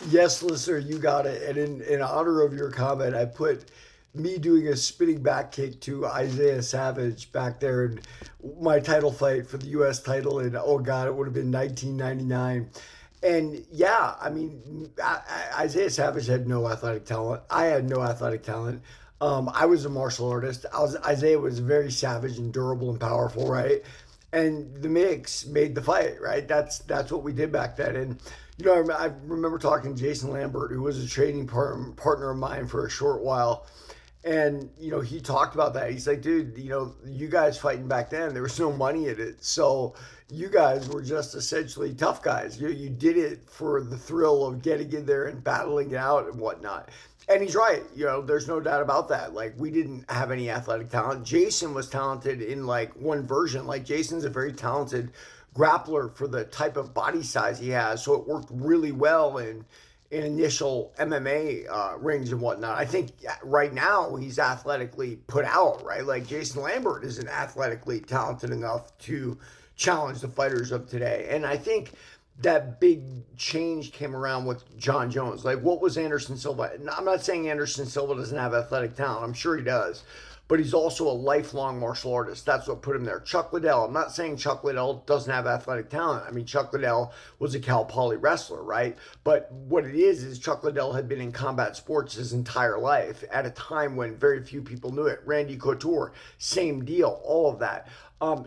Yes, listener, you got it. And in honor of your comment, I put me doing a spinning back kick to Isaiah Savage back there in my title fight for the U.S. title. And oh God, it would have been 1999. And yeah, I mean, Isaiah Savage had no athletic talent. I had no athletic talent. I was a martial artist. Isaiah was very savage and durable and powerful, right? And the mix made the fight, right? That's what we did back then. And I remember talking to Jason Lambert, who was a training partner of mine for a short while, and he talked about that. He's like, dude, you guys fighting back then, there was no money in it, so you guys were just essentially tough guys. You did it for the thrill of getting in there and battling it out and whatnot. And he's right. There's no doubt about that. Like, we didn't have any athletic talent. Jason was talented in like one version. Like, Jason's a very talented grappler for the type of body size he has. So it worked really well in initial MMA rings and whatnot. I think right now he's athletically put out, right? Like, Jason Lambert isn't athletically talented enough to challenge the fighters of today. And I think that big change came around with John Jones. Like, what was Anderson Silva? I'm not saying Anderson Silva doesn't have athletic talent. I'm sure he does. But he's also a lifelong martial artist. That's what put him there. Chuck Liddell. I'm not saying Chuck Liddell doesn't have athletic talent. I mean, Chuck Liddell was a Cal Poly wrestler, right? But what it is Chuck Liddell had been in combat sports his entire life at a time when very few people knew it. Randy Couture, same deal, all of that.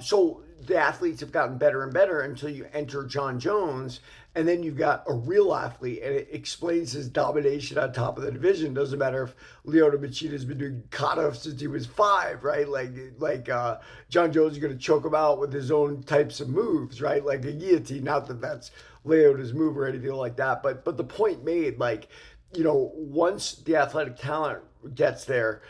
So the athletes have gotten better and better until you enter John Jones, and then you've got a real athlete, and it explains his domination on top of the division. Doesn't matter if Lyoto Machida's been doing kata since he was 5, right? Like John Jones is going to choke him out with his own types of moves, right? Like a guillotine. Not that that's Lyoto's move or anything like that, but the point made, like, once the athletic talent gets there,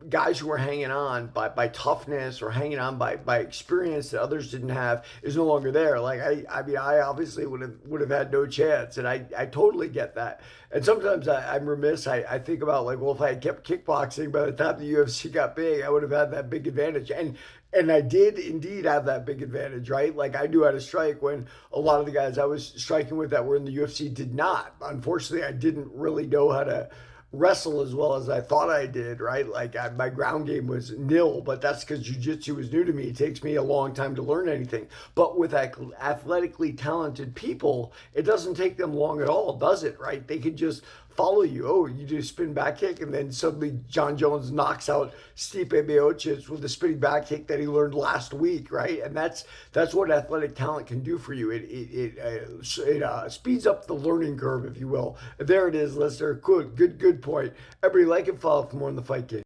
guys who are hanging on by toughness or hanging on by experience that others didn't have is no longer there. Like, I mean, I obviously would have had no chance, and I totally get that. And sometimes I'm remiss. I think about, like, well, if I had kept kickboxing by the time the UFC got big, I would have had that big advantage. And I did indeed have that big advantage, right? Like, I knew how to strike when a lot of the guys I was striking with that were in the UFC did not. Unfortunately, I didn't really know how to wrestle as well as I thought I did, right? Like, my ground game was nil, but that's because jiu-jitsu was new to me. It takes me a long time to learn anything. But with athletically talented people, it doesn't take them long at all, does it, right? They can just follow you. Oh, you do a spin back kick, and then suddenly John Jones knocks out Stipe Miocic with the spinning back kick that he learned last week, right? And that's what athletic talent can do for you. It speeds up the learning curve, if you will. There it is, listener. Good point. Everybody, like and follow for more on the Fight Game.